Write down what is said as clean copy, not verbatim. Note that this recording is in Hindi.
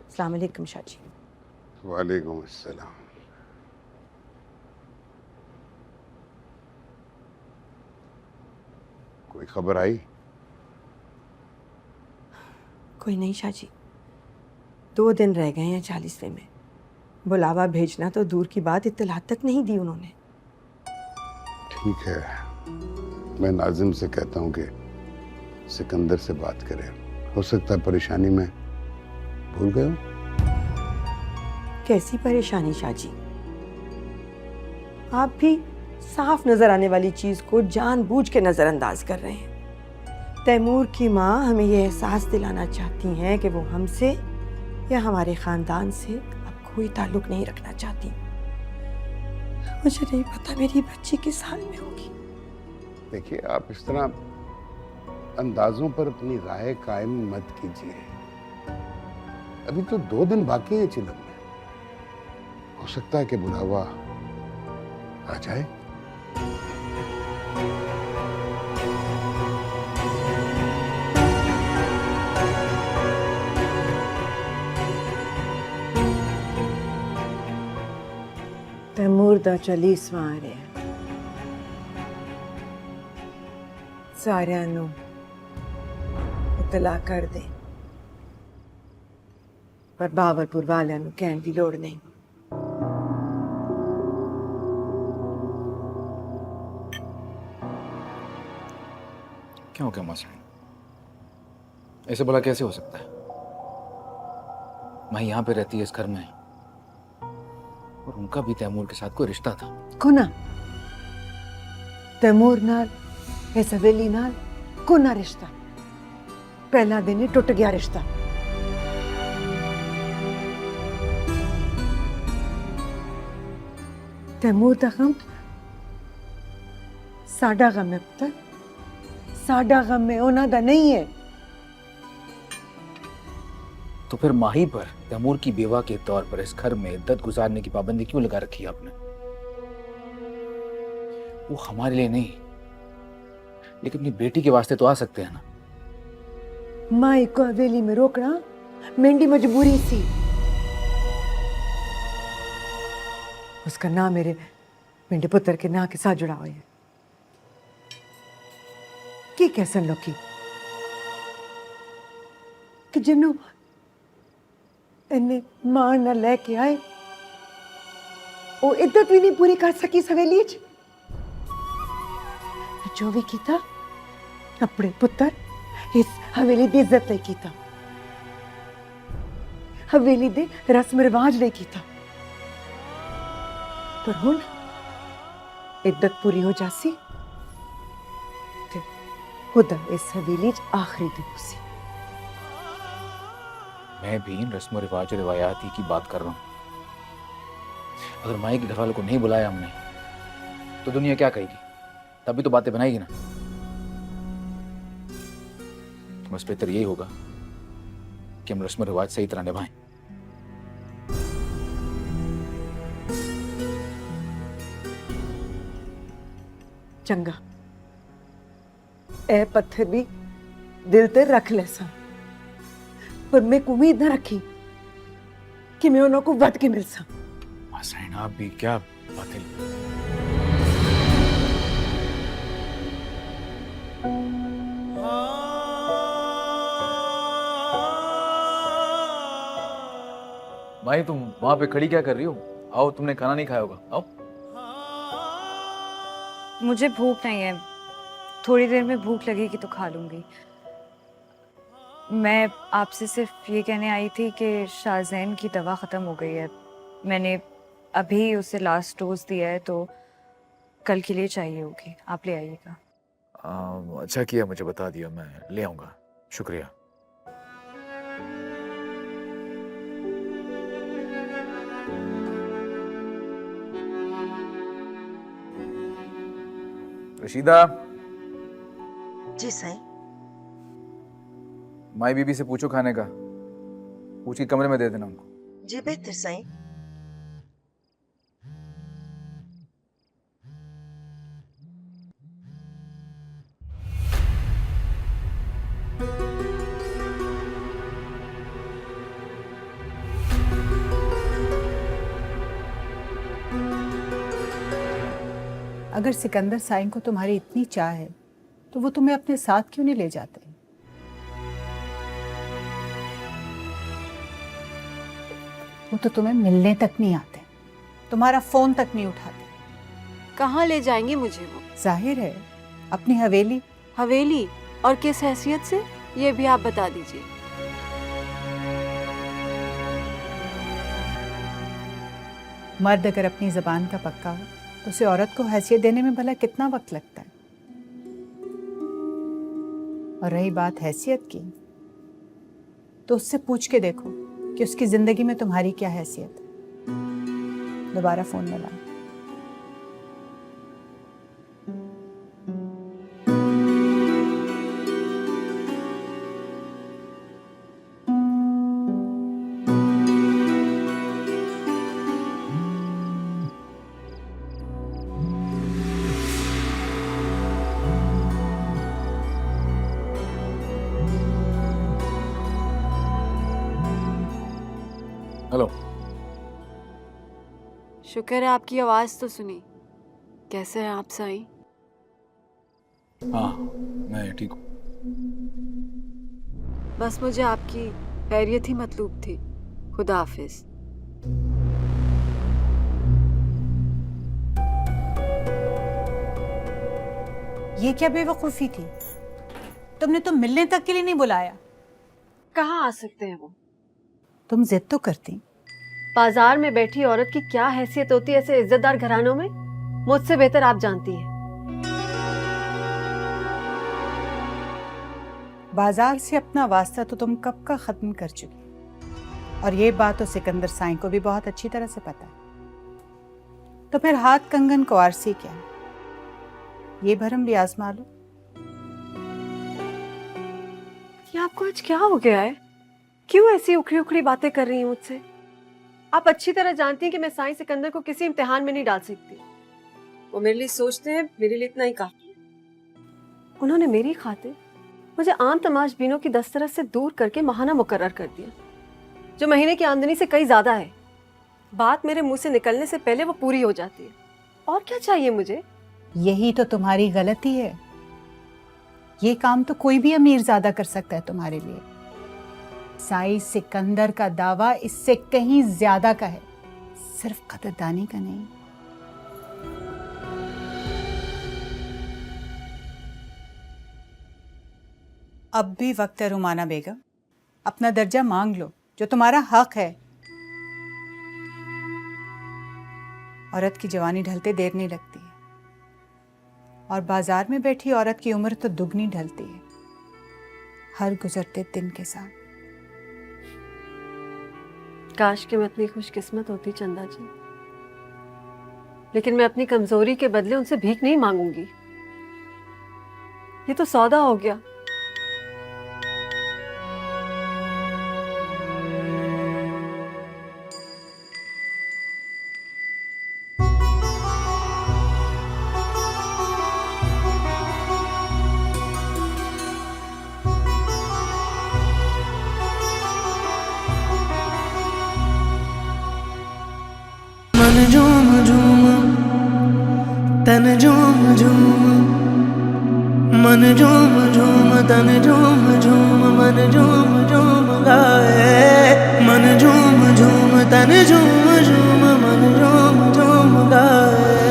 अस्सलाम वालेकुम शाह जी। वालेकुम अस्सलाम। कोई खबर आई? कोई नहीं शाह जी, 2 दिन रह गए हैं 40वें में। बुलावा भेजना तो दूर की बात, इत्तला तक नहीं दी उन्होंने। ठीक है, मैं नाजिम से कहता हूँ कि सिकंदर से बात करें। हो सकता है परेशानी में भूल गए हो। कैसी परेशानी शाह जी? आप भी साफ नजर आने वाली चीज को जानबूझ के नजरअंदाज कर रहे हैं। तैमूर की माँ हमें यह एहसास दिलाना चाहती हैं कि वो हमसे या हमारे खानदान से अब कोई ताल्लुक नहीं रखना चाहती। मुझे नहीं पता मेरी बच्ची किस हाल में होगी। देखिए, आप इस तरह अंदाजों पर अपनी राय कायम मत कीजिए। अभी तो 2 दिन बाकी है चिलम में। हो सकता है कि बुलावा आ जाए। तैमूर दा 40वां आ रहा है। सारिਆਂ ਨੂੰ इतला कर दे, पर बावरपुर वालिਆਂ ਨੂੰ ਕਹਿਣ ਦੀ ਲੋੜ नहीं। क्या हो गया मौसम? ऐसे बोला कैसे हो सकता है? मैं यहाँ पे रहती है इस घर में, और उनका भी तैमूर के साथ कोई रिश्ता था। कोना तैमूर नाल इस हवेली नाल कोना रिश्ता? पहला दिन ही टूट गया रिश्ता। तैमूर दा गम साडा गम है पुत्र, साडा गम है, उन्हां दा नहीं है। तो फिर माही पर तैमूर की बेवा के तौर पर इस घर में इद्दत गुजारने की पाबंदी क्यों लगा रखी है आपने? वो हमारे लिए नहीं, लेकिन अपनी बेटी के वास्ते तो आ सकते हैं ना। माई को हवेली में रोकना मेरी मजबूरी सी। उसका नाम मेरे मेरे पुत्र के नाम के साथ जुड़ा हुआ है। की कैसन लोकी कि जिन्हों इन्हें मां न लेके आए, वो इद्दत भी नहीं पूरी कर सकी सवेली च। जो भी कीता अपने पुत्र इस हवेली की इज्जत नहीं कीता, हवेली दे रस्म रिवाज नहीं कीता। पर हुन इद्दत पूरी हो जासी ते खुदा इस हवेली च आखिरी दिन उसी। मैं भी इन रस्म रिवाज और रिवायाती की बात कर रहा हूं। अगर माई के घर वालों को नहीं बुलाया हमने तो दुनिया क्या कहेगी? तभी तो बातें बनाएगी ना। तो बस बेहतर यही होगा कि हम रस्म रिवाज सही तरह निभाएं। चंगा, ए पत्थर भी दिल ते रख ले सा, पर मैं उम्मीद न रखी कि मैं उन्हों को वध के मिल सा। हसैन, आप भी क्या बातें। भाई, तुम वहां पे खड़ी क्या कर रही हो? आओ, तुमने खाना नहीं खाया होगा, आओ। मुझे भूख नहीं है, थोड़ी देर में भूख लगेगी तो खा लूंगी। मैं आपसे सिर्फ ये कहने आई थी कि शाहजैन की दवा ख़त्म हो गई है। मैंने अभी उसे लास्ट डोज दिया है, तो कल के लिए चाहिए होगी, आप ले आइएगा। अच्छा किया मुझे बता दिया, मैं ले आऊंगा। शुक्रिया। रशीदा, जी सही। माई बीबी से पूछो खाने का, पूछ के कमरे में दे देना उनको। जी बेहतर सही। अगर सिकंदर साईं को तुम्हारी इतनी चाह है तो वो तुम्हें अपने साथ क्यों नहीं ले जाते? वो तो तुम्हें मिलने तक नहीं आते, तुम्हारा फोन तक नहीं उठाते। कहाँ ले जाएंगे मुझे वो? जाहिर है अपनी हवेली। हवेली? और किस हैसियत से, ये भी आप बता दीजिए। मर्द अगर अपनी जबान का पक्का हो तो उसे औरत को हैसियत देने में भला कितना वक्त लगता है। और रही बात हैसियत की, तो उससे पूछ के देखो कि उसकी जिंदगी में तुम्हारी क्या हैसियत है। दोबारा फोन मिला। हेलो। शुक्र है आपकी आवाज तो सुनी। कैसे हैं आप साईं? हाँ, मैं ठीक हूँ। बस मुझे आपकी खैरियत ही मतलूब थी। खुदा हाफिज। ये क्या बेवकूफ़ी थी? तुमने तो मिलने तक के लिए नहीं बुलाया। कहाँ आ सकते हैं वो? तुम जिद तो करती। बाजार में बैठी औरत की क्या हैसियत होती है ऐसे इज्जतदार घरानों में, मुझसे बेहतर आप जानती हैं। बाजार से अपना वास्ता तो तुम कब का खत्म कर चुकी, और ये बात तो सिकंदर साईं को भी बहुत अच्छी तरह से पता है। तो फिर हाथ कंगन को आरसी क्या, ये भरम भी आजमा लो। ये आपको आज क्या हो गया है? क्यों ऐसी उखड़ी उखड़ी बातें कर रही हैं मुझसे? आप अच्छी तरह जानती हैं कि मैं साईं सिकंदर को किसी इम्तिहान में नहीं डाल सकती। वो मेरे लिए सोचते हैं, मेरे लिए इतना ही काफी है। उन्होंने मेरी खातिर मुझे आम तमाशबीनों की दस्तरस से दूर करके महाना मुकर्रर कर दिया, जो महीने की आमदनी से कई ज्यादा है। बात मेरे मुंह से निकलने से पहले वो पूरी हो जाती है। और क्या चाहिए मुझे? यही तो तुम्हारी गलती है। ये काम तो कोई भी अमीरजादा कर सकता है तुम्हारे लिए। साईं सिकंदर का दावा इससे कहीं ज्यादा का है, सिर्फ कदरदानी का नहीं। अब भी वक्त है रुमाना बेगम, अपना दर्जा मांग लो, जो तुम्हारा हक है। औरत की जवानी ढलते देर नहीं लगती है, और बाजार में बैठी औरत की उम्र तो दुगनी ढलती है हर गुजरते दिन के साथ। काश कि मैं इतनी खुशकिस्मत होती चंदा जी, लेकिन मैं अपनी कमजोरी के बदले उनसे भीख नहीं मांगूंगी। ये तो सौदा हो गया। मन झूम झूम तन झूम झूम, मन झूम झूम तन झूम झूम, मन झूम झूम गाए। मन झूम झूम तन झूम झूम, मन झूम झूम गाए।